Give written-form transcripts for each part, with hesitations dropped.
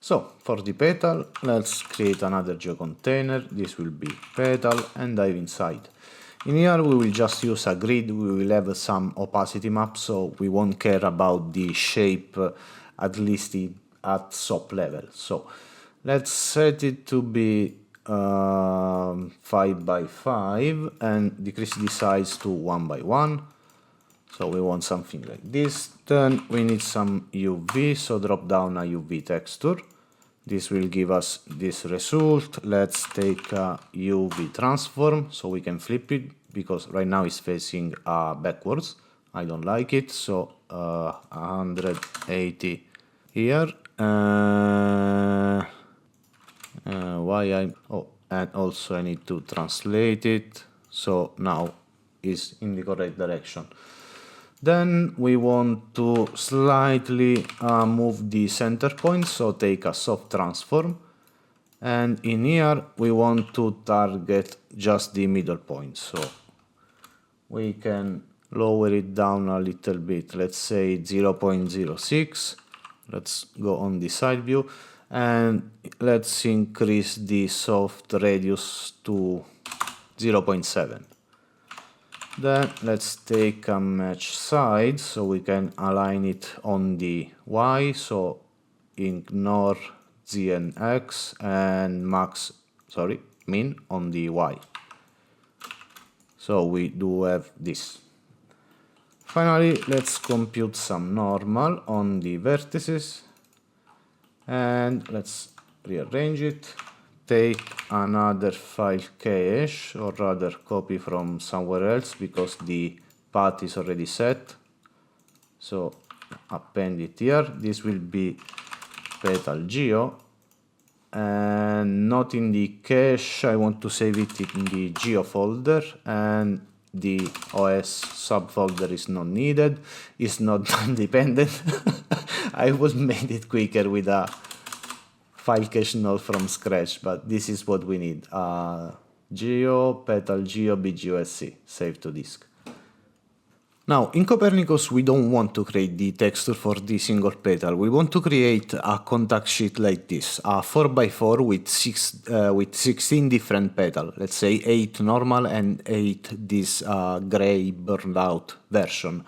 So for the petal, let's create another geocontainer. This will be petal and dive inside. In here we will just use a grid. We will have some opacity map, so we won't care about the shape at least at SOP level. So let's set it to be 5 by 5 and decrease the size to 1 by 1. So we want something like this. Then we need some UV, so drop down a UV texture. This will give us this result. Let's take a UV transform so we can flip it, because right now it's facing backwards. I don't like it, so 180 here. And also I need to translate it, so now it's in the correct direction. Then we want to slightly move the center point, so take a soft transform. And in here we want to target just the middle point, so we can lower it down a little bit, let's say 0.06. Let's go on the side view and let's increase the soft radius to 0.7. Then let's take a match side so we can align it on the Y, so ignore Z and X and min on the Y. So we do have this. Finally, let's compute some normal on the vertices and let's rearrange it. Take another file cache, or rather copy from somewhere else because the path is already set. So append it here. This will be petal geo, and not in the cache. I want to save it in the geo folder, and the OS subfolder is not needed. It's not independent. I would made it quicker with a file cache node from scratch, but this is what we need. Geo, petal geo, bgosc, save to disk. Now, in Copernicus, we don't want to create the texture for the single petal. We want to create a contact sheet like this, a 4x4 with 16 different petals. Let's say 8 normal and 8 this gray burned out version.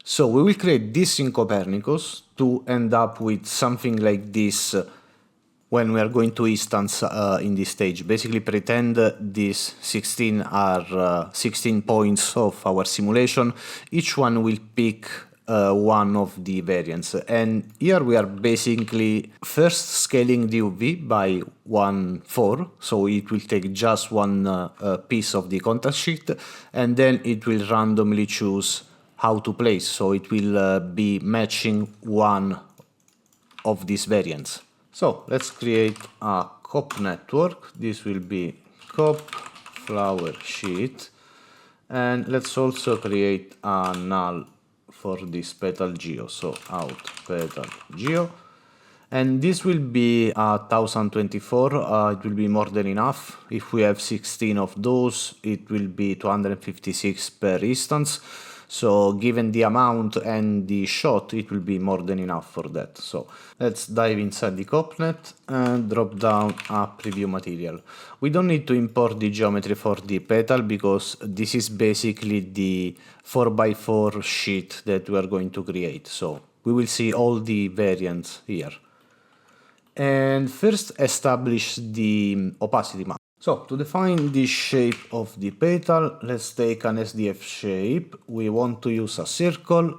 So we will create this in Copernicus to end up with something like this when we are going to instance in this stage. Basically pretend these 16 are 16 points of our simulation. Each one will pick one of the variants. And here we are basically first scaling the UV by 1/4, so it will take just one piece of the contact sheet, and then it will randomly choose how to place, so it will be matching one of these variants. So let's create a COP network. This will be COP flower sheet, and let's also create a null for this petal geo, so out petal geo, and this will be 1024. It will be more than enough. If we have 16 of those, it will be 256 per instance. So given the amount and the shot, it will be more than enough for that. So let's dive inside the COPNet and drop down a preview material. We don't need to import the geometry for the petal because this is basically the 4x4 sheet that we are going to create. So we will see all the variants here. And first establish the opacity map. So to define the shape of the petal, let's take an SDF shape. We want to use a circle.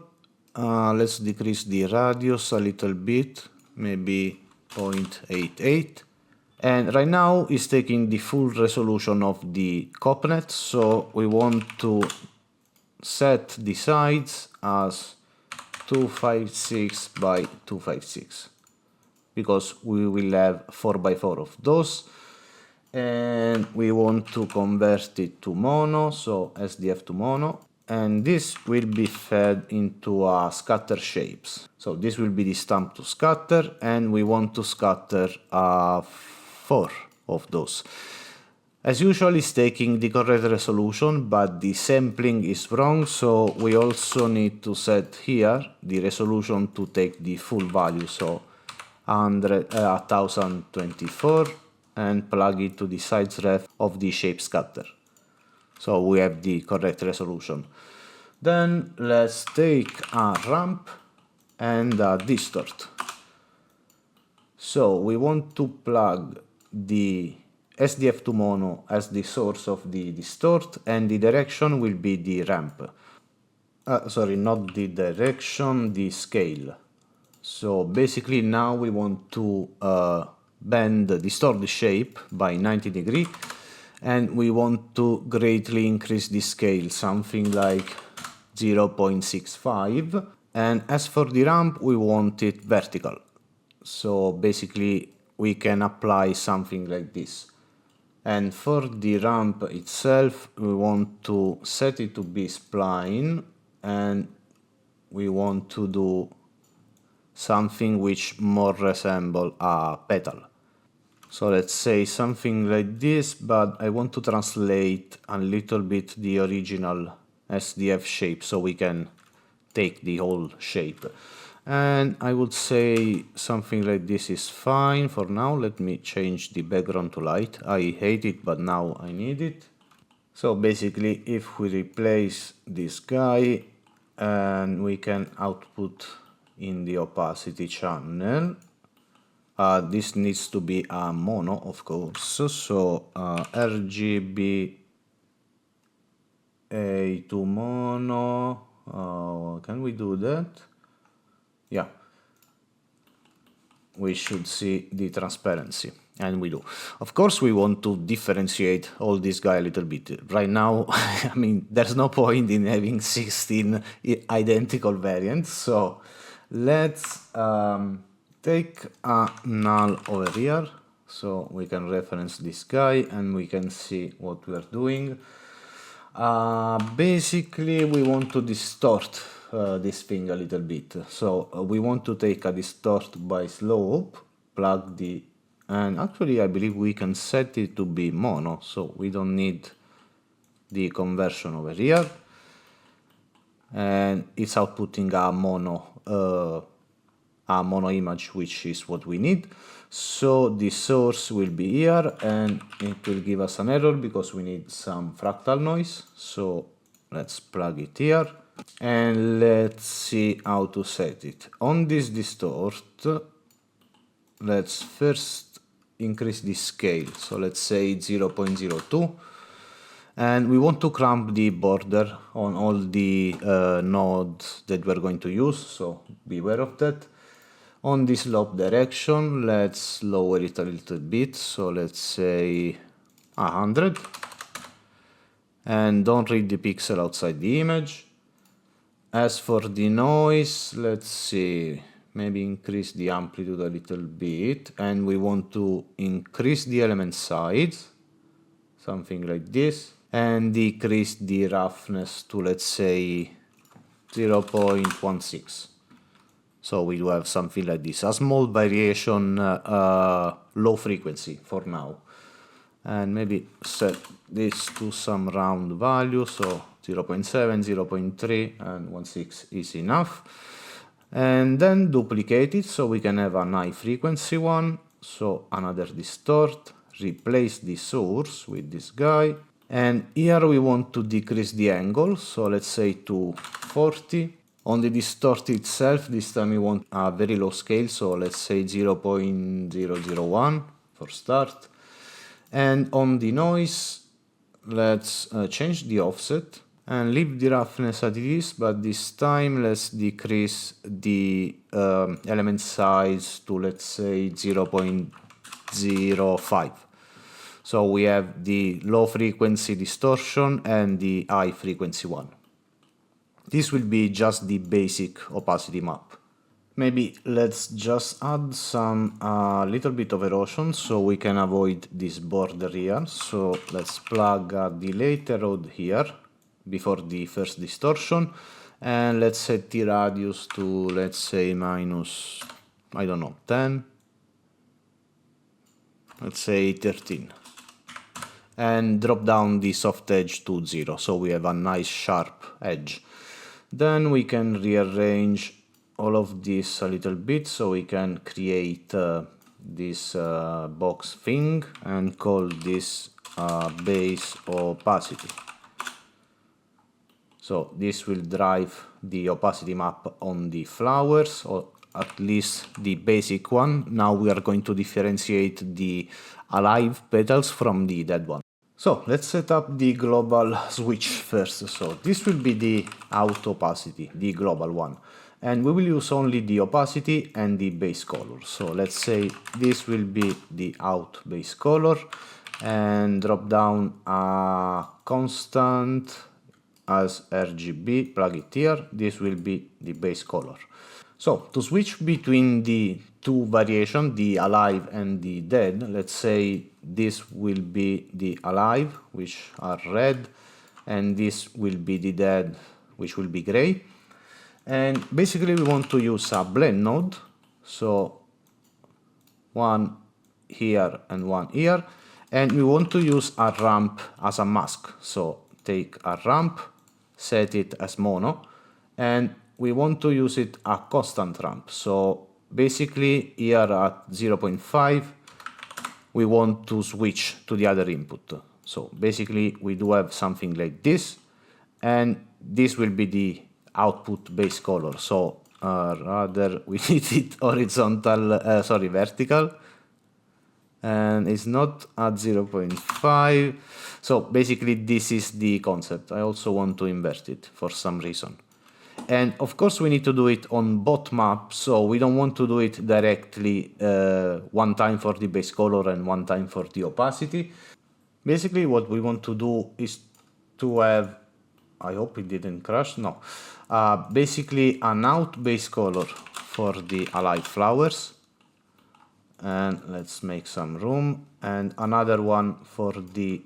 Let's decrease the radius a little bit, maybe 0.88. And right now it's taking the full resolution of the COPNet, so we want to set the sides as 256 by 256 because we will have 4x4 of those. And we want to convert it to mono, so SDF to mono, and this will be fed into a scatter shapes. So this will be the stamp to scatter, and we want to scatter 4 of those. As usual, it's taking the correct resolution, but the sampling is wrong, so we also need to set here the resolution to take the full value, so 1024 and plug it to the size ref of the shape scatter. So we have the correct resolution. Then let's take a ramp and a distort. So we want to plug the SDF2 mono as the source of the distort, and the direction will be the ramp. Sorry, not the direction, the scale. So basically now we want to distort the shape by 90 degrees, and we want to greatly increase the scale, something like 0.65. And as for the ramp, we want it vertical. So basically we can apply something like this. And for the ramp itself, we want to set it to be spline, and we want to do something which more resemble a petal. So let's say something like this, but I want to translate a little bit the original SDF shape so we can take the whole shape. And I would say something like this is fine for now. Let me change the background to light. I hate it, but now I need it. So basically, if we replace this guy, and we can output in the opacity channel, this needs to be a mono, of course. So RGB A to mono. Can we do that? Yeah, we should see the transparency, and we do. Of course, we want to differentiate all this guy a little bit. Right now, I mean, there's no point in having 16 identical variants, so let's take a null over here, so we can reference this guy and we can see what we are doing. Basically, we want to distort this thing a little bit. So we want to take a distort by slope, plug the, and actually I believe we can set it to be mono, so we don't need the conversion over here. And it's outputting a mono image, which is what we need. So the source will be here, and it will give us an error because we need some fractal noise. So let's plug it here, and let's see how to set it. On this distort, let's first increase the scale. So let's say 0.02. And we want to clamp the border on all the nodes that we're going to use, so beware of that. On the slope direction, let's lower it a little bit, so let's say 100. And don't read the pixel outside the image. As for the noise, let's see, maybe increase the amplitude a little bit, and we want to increase the element size, something like this, and decrease the roughness to, let's say, 0.16. So we do have something like this, a small variation, low frequency for now. And maybe set this to some round value, so 0.7, 0.3, and 16 is enough. And then duplicate it so we can have an high frequency one, so another distort, replace the source with this guy. And here we want to decrease the angle, so let's say to 40. On the distort itself, this time we want a very low scale, so let's say 0.001 for start. And on the noise, let's change the offset and leave the roughness as it is, but this time let's decrease the element size to, let's say, 0.05. So we have the low frequency distortion and the high frequency one. This will be just the basic opacity map. Maybe let's just add some little bit of erosion so we can avoid this border here. So let's plug a delay rod here before the first distortion, and let's set the radius to, let's say, minus, I don't know, 10. Let's say 13. And drop down the soft edge to 0, so we have a nice sharp edge. Then we can rearrange all of this a little bit so we can create this box thing and call this base opacity. So this will drive the opacity map on the flowers, or at least the basic one. Now we are going to differentiate the alive petals from the dead one. So let's set up the global switch first. So this will be the out opacity, the global one. And we will use only the opacity and the base color. So let's say this will be the out base color, and drop down a constant as RGB, plug it here. This will be the base color. So to switch between the two variations, the alive and the dead, let's say this will be the alive, which are red, and this will be the dead, which will be gray. And basically we want to use a blend node, so one here and one here, and we want to use a ramp as a mask. So take a ramp, set it as mono, and we want to use it a constant ramp. So basically here at 0.5 we want to switch to the other input. So basically we do have something like this, and this will be the output base color. So rather we need it horizontal, vertical, and it's not at 0.5. So basically this is the concept. I also want to invert it for some reason. And of course we need to do it on both maps, so we don't want to do it directly one time for the base color and one time for the opacity. Basically what we want to do is to have, I hope it didn't crash, no, basically an out base color for the alive flowers, and let's make some room, and another one for the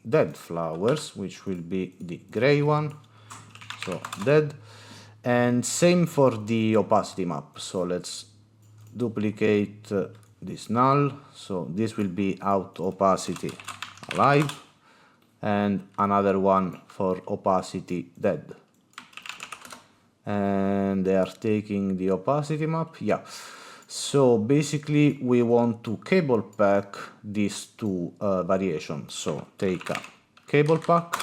dead flowers, which will be the gray one, so dead. And same for the opacity map, so let's duplicate this null, so this will be out opacity alive, and another one for opacity dead. And they are taking the opacity map, yeah. So basically we want to cable pack these two variations. So take a cable pack,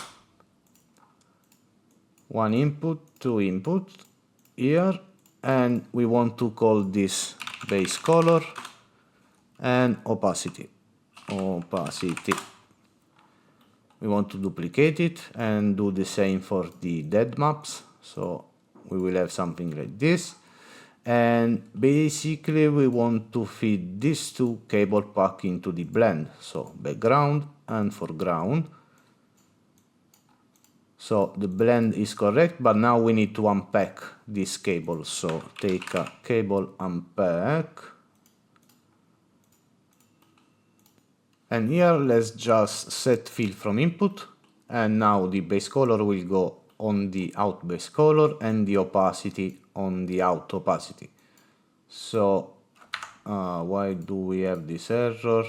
one input, two input here, and we want to call this base color and opacity. We want to duplicate it and do the same for the dead maps. So we will have something like this. And basically we want to feed these two cable pack into the blend, so background and foreground. So the blend is correct, but now we need to unpack this cable. So take a cable unpack, and here let's just set fill from input, and now the base color will go on the out base color and the opacity on the out opacity. So why do we have this error?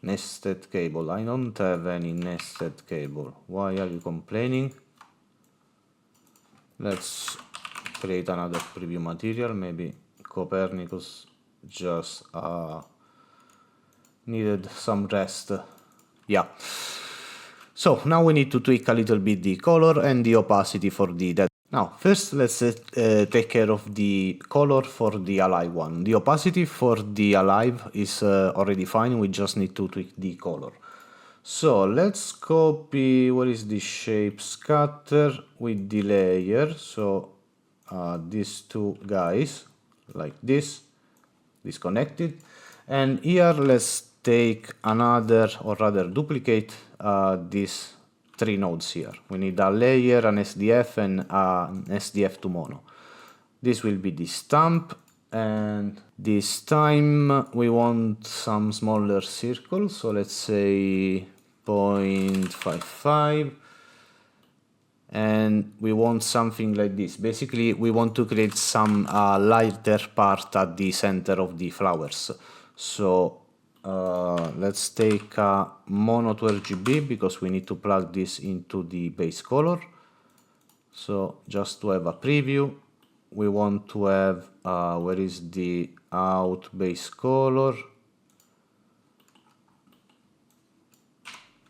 Nested cable. I don't have any nested cable. Why are you complaining? Let's create another preview material. Maybe Copernicus just needed some rest. Yeah. So now we need to tweak a little bit the color and the opacity for the dead. Now first let's take care of the color for the alive one. The opacity for the alive is already fine, we just need to tweak the color. So let's copy, what is the shape scatter with the layer, so these two guys like this, disconnected, and here let's take another, or rather duplicate these three nodes here. We need a layer, an SDF, and an SDF to mono. This will be the stamp, and this time we want some smaller circles, so let's say 0.55, and we want something like this. Basically we want to create some lighter part at the center of the flowers. So let's take a mono to RGB because we need to plug this into the base color. So just to have a preview, we want to have, where is the out base color?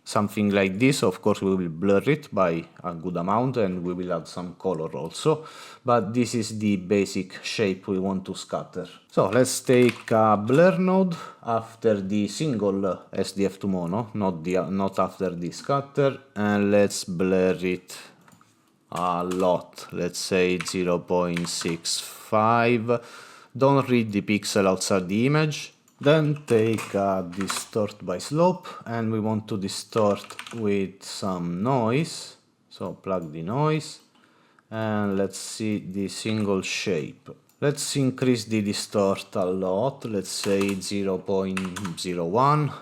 Something like this. Of course, we will blur it by a good amount and we will add some color also, but this is the basic shape we want to scatter. So let's take a blur node after the single SDF to mono, not after the scatter, and let's blur it a lot, let's say 0.65. Don't read the pixel outside the image. Then take a distort by slope, and we want to distort with some noise. So plug the noise, and let's see the single shape. Let's increase the distort a lot, let's say 0.01,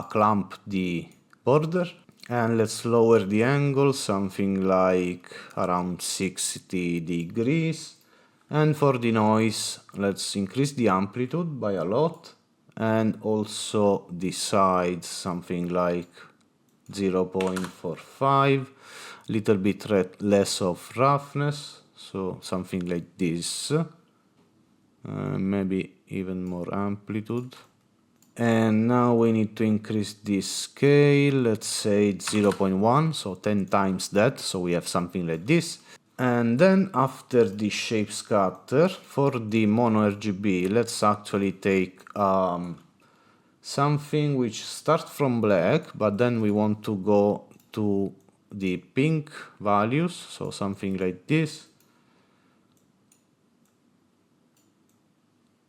clamp the border, and let's lower the angle, something like around 60 degrees. And for the noise, let's increase the amplitude by a lot, and also the sides, something like 0.45, little bit less of roughness, so something like this, maybe even more amplitude. And now we need to increase the scale, let's say 0.1, so 10 times that, so we have something like this. And then after the shape scatter, for the mono RGB, let's actually take something which starts from black, but then we want to go to the pink values, so something like this.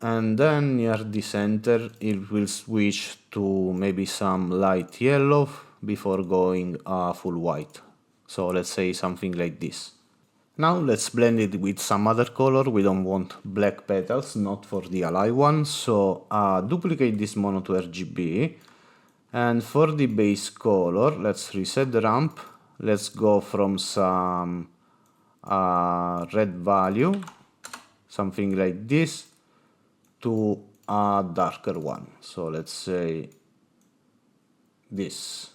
And then near the center, it will switch to maybe some light yellow before going full white. So let's say something like this. Now let's blend it with some other color. We don't want black petals, not for the alive one. So duplicate this mono to RGB. And for the base color, let's reset the ramp. Let's go from some red value, something like this, to a darker one. So let's say this.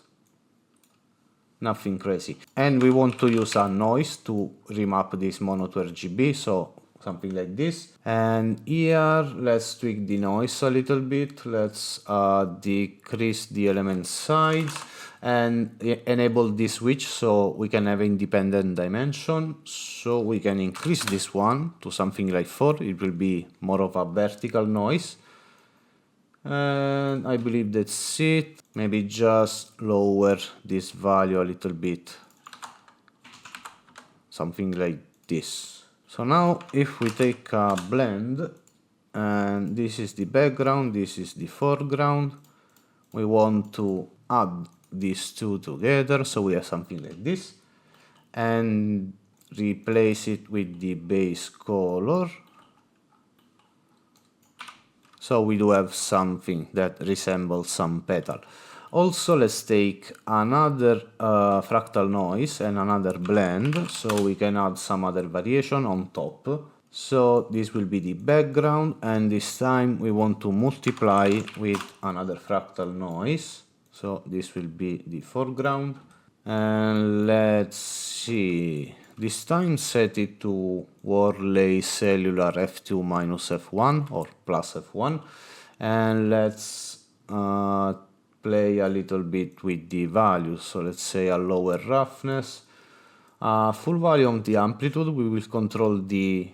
Nothing crazy. And we want to use a noise to remap this mono to RGB, so something like this. And here let's tweak the noise a little bit. Let's decrease the element size and enable this switch so we can have independent dimension. So we can increase this one to something like 4. It will be more of a vertical noise. And I believe that's it. Maybe just lower this value a little bit, something like this. So now if we take a blend, and this is the background, this is the foreground, we want to add these two together, so we have something like this, and replace it with the base color. So we do have something that resembles some petal. Also, let's take another fractal noise and another blend, so we can add some other variation on top. So this will be the background, and this time we want to multiply with another fractal noise. So this will be the foreground. And let's see. This time set it to Worley Cellular F2 minus F1 or plus F1. And let's play a little bit with the values. So let's say a lower roughness. Full value of the amplitude, we will control the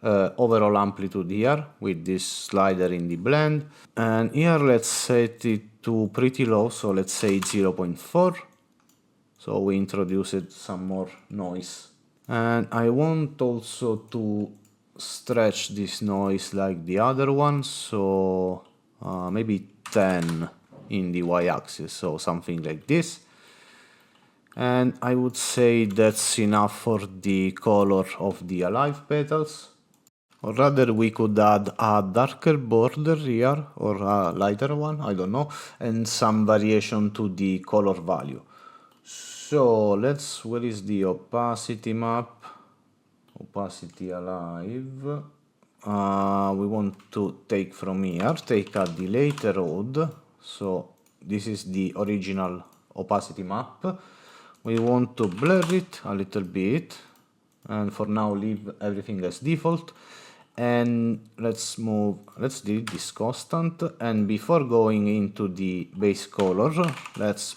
overall amplitude here with this slider in the blend. And here let's set it to pretty low, so let's say 0.4. So we introduced some more noise. And I want also to stretch this noise like the other one, so maybe 10 in the y-axis, so something like this. And I would say that's enough for the color of the alive petals. Or rather, we could add a darker border here, or a lighter one, I don't know, and some variation to the color value. So let's, where is the opacity map? Opacity alive. We want to take from here, take a delete road. So this is the original opacity map. We want to blur it a little bit. and for now leave everything as default. And let's delete this constant, and before going into the base color, let's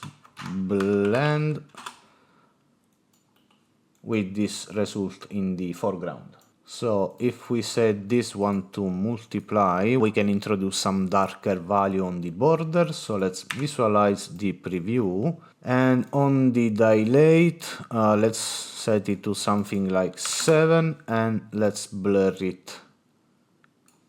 blend with this result in the foreground. So if we set this one to multiply, we can introduce some darker value on the border. So let's visualize the preview, and on the dilate, let's set it to something like 7, and let's blur it.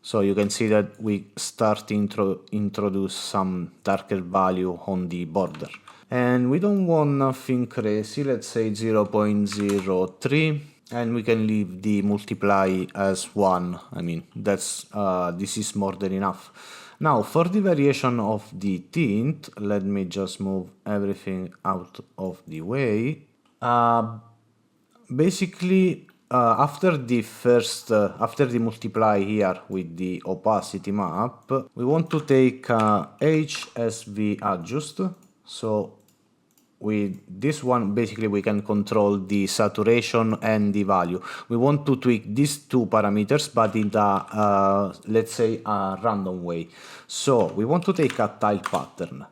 So you can see that we start to introduce some darker value on the border. And we don't want nothing crazy, let's say 0.03, and we can leave the multiply as 1. I mean, that's this is more than enough. Now for the variation of the tint, let me just move everything out of the way. Basically, after the multiply here with the opacity map, we want to take HSV adjust. So with this one, basically we can control the saturation and the value. We want to tweak these two parameters, but in the, let's say, a random way. So we want to take a tile pattern,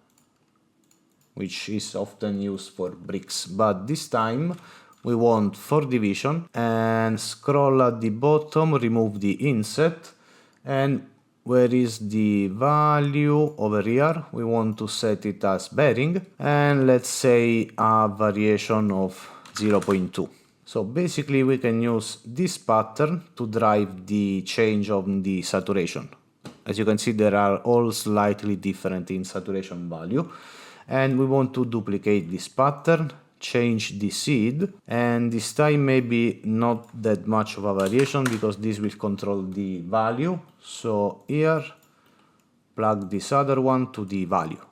which is often used for bricks, but this time we want 4 division, and scroll at the bottom, remove the inset, and where is the value? Over here, we want to set it as bearing, and let's say a variation of 0.2. So basically we can use this pattern to drive the change of the saturation. As you can see, they are all slightly different in saturation value, and we want to duplicate this pattern, change the seed, and this time maybe not that much of a variation because this will control the value. So here, plug this other one to the value,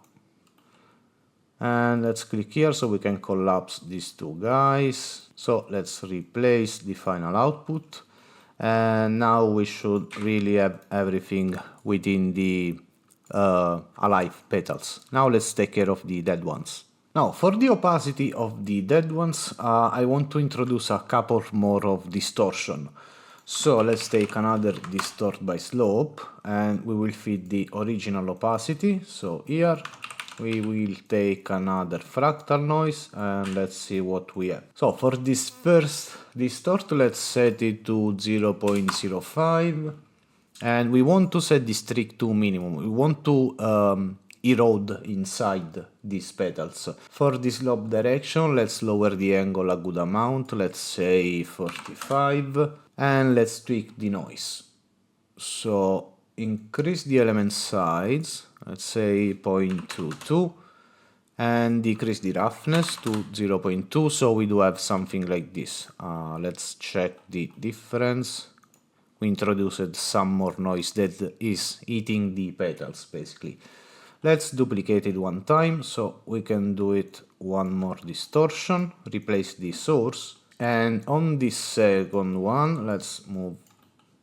and let's click here so we can collapse these two guys. So let's replace the final output, and now we should really have everything within the alive petals. Now let's take care of the dead ones. Now, for the opacity of the dead ones, I want to introduce a couple more of distortion. So let's take another distort by slope, and we will feed the original opacity. So here we will take another fractal noise, and let's see what we have. So for this first distort, let's set it to 0.05, and we want to set the streak to minimum. We want to erode inside these petals. For the slope direction, let's lower the angle a good amount, let's say 45, and let's tweak the noise. So increase the element size, let's say 0.22, and decrease the roughness to 0.2, so we do have something like this. Let's check the difference. We introduced some more noise that is eating the petals, basically. Let's duplicate it one time, so we can do it one more distortion, replace the source, and on this second one, let's move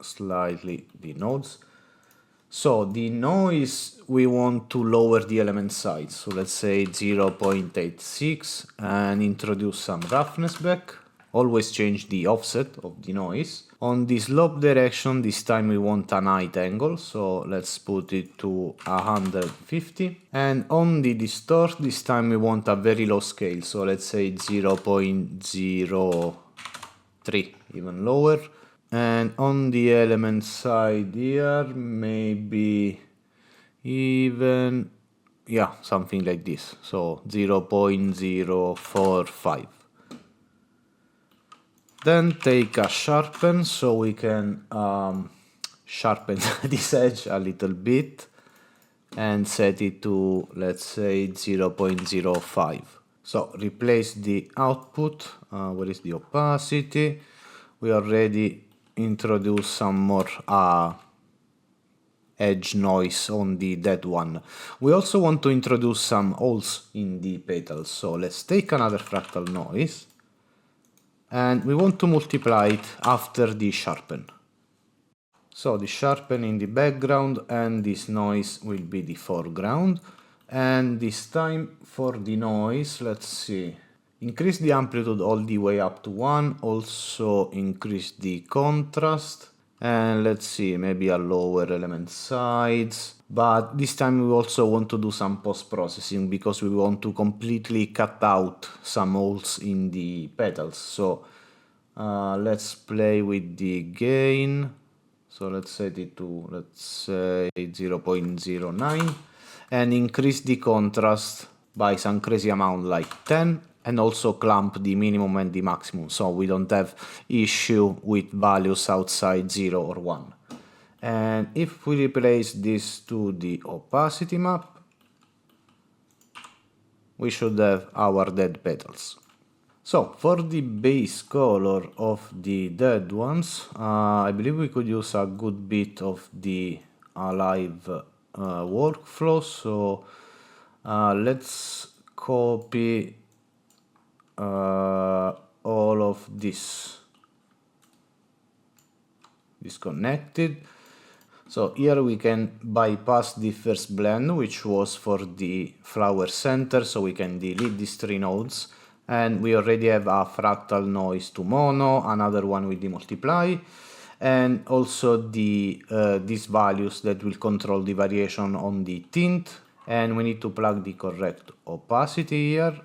slightly the nodes. So the noise, we want to lower the element size, so let's say 0.86, and introduce some roughness back. Always change the offset of the noise. On the slope direction, this time we want a night angle, so let's put it to 150. And on the distort, this time we want a very low scale, so let's say 0.03, even lower. And on the element side here, maybe even, yeah, something like this, so 0.045. Then take a sharpen, so we can sharpen this edge a little bit and set it to, let's say, 0.05. So replace the output. Where is the opacity? We already introduced some more edge noise on the dead one. We also want to introduce some holes in the petals, so let's take another fractal noise, and we want to multiply it after the sharpen. So the sharpen in the background, and this noise will be the foreground. And this time for the noise, let's see, Increase the amplitude all the way up to 1, also increase the contrast, and let's see, maybe a lower element size. But this time we also want to do some post-processing because we want to completely cut out some holes in the petals. So let's play with the gain. So let's set it to, let's say 0.09 and increase the contrast by some crazy amount like 10, and also clamp the minimum and the maximum so we don't have issue with values outside 0 or 1. And if we replace this to the opacity map, we should have our dead petals. So for the base color of the dead ones, I believe we could use a good bit of the alive workflow. So let's copy all of this disconnected. So here we can bypass the first blend, which was for the flower center, so we can delete these 3 nodes. And we already have a fractal noise to mono, another one with the multiply, and also the these values that will control the variation on the tint. And we need to plug the correct opacity here.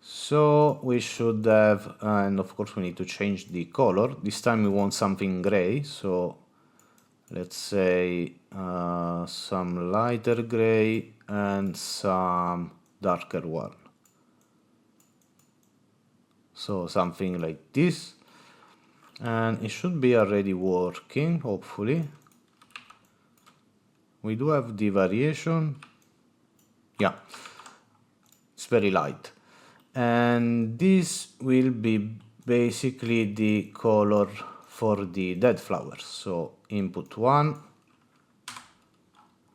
So we should have, and of course we need to change the color. This time we want something gray, so let's say some lighter gray and some darker one. So something like this, and it should be already working, hopefully. We do have the variation. Yeah, it's very light. And this will be basically the color for the dead flowers. So input 1,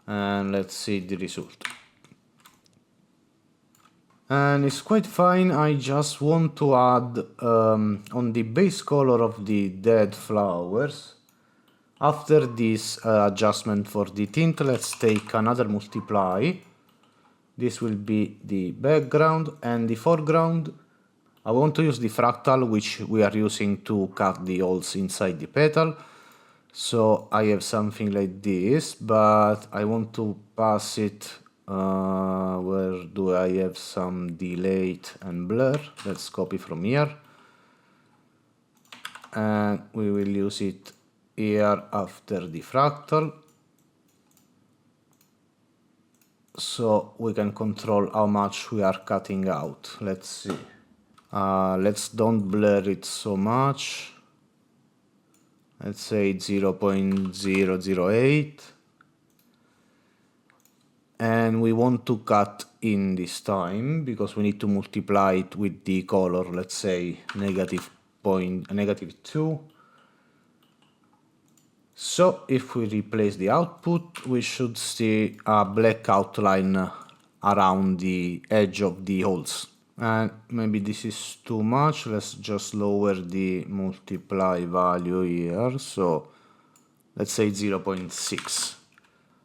and let's see the result. And it's quite fine. I just want to add on the base color of the dead flowers. After this adjustment for the tint, let's take another multiply. This will be the background, and the foreground I want to use the fractal, which we are using to cut the holes inside the petal. So I have something like this, but I want to pass it, where do I have some delay and blur? Let's copy from here. And we will use it here after the fractal. So we can control how much we are cutting out. Let's see. Let's don't blur it so much. Let's say 0.008. And we want to cut in this time because we need to multiply it with the color, let's say -2. So if we replace the output, we should see a black outline around the edge of the holes. And maybe this is too much. Let's just lower the multiply value here. So let's say 0.6.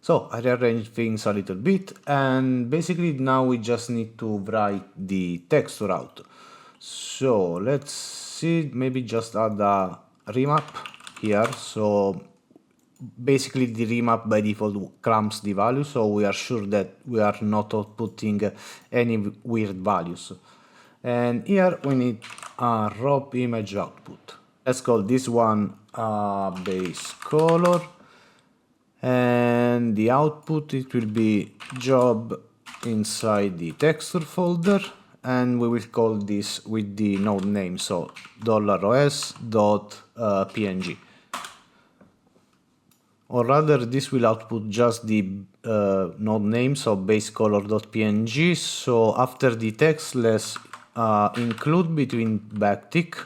So I rearranged things a little bit, and basically now we just need to write the texture out. So let's see, maybe just add a remap here. So basically the remap by default clamps the value, so we are sure that we are not outputting any weird values. And here we need a raw image output. Let's call this one base color, and the output, it will be job inside the texture folder, and we will call this with the node name, so $os.png. Or rather, this will output just the node name, so basecolor.png. So after the text, let's include between backtick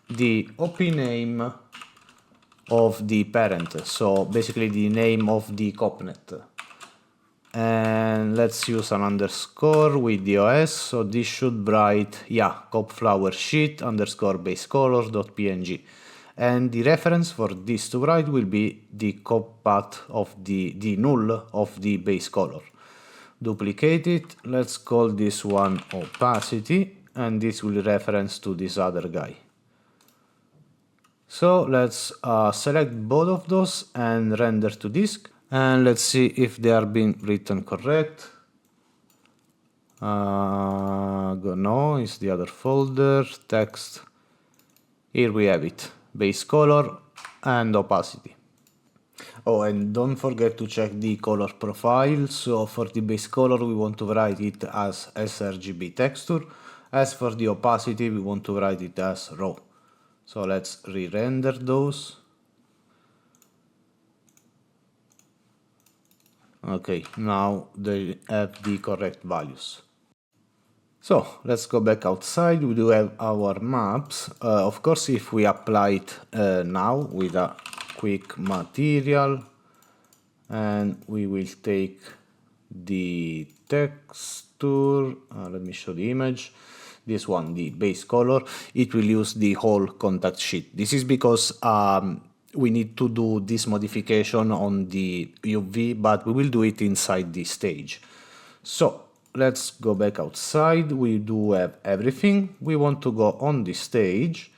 the OP name of the parent, so basically the name of the copnet. And let's use an underscore with the OS, so this should write, cop flower sheet underscore basecolor.png. And the reference for this to write will be the cop path of the null of the base color. Duplicate it, let's call this one opacity, and this will reference to this other guy. So let's select both of those and render to disk, and let's see if they are being written correct. No, it's the other folder, text. Here we have it, base color and opacity. Oh, and don't forget to check the color profile. So for the base color, we want to write it as sRGB texture. As for the opacity, we want to write it as raw. So let's re-render those. Okay, now they have the correct values. So let's go back outside. We do have our maps. Of course, if we apply it now with a quick material, and we will take the texture, let me show the image, this one, the base color, it will use the whole contact sheet. This is because we need to do this modification on the UV, but we will do it inside the stage. So let's go back outside. We do have everything. We want to go on the stage,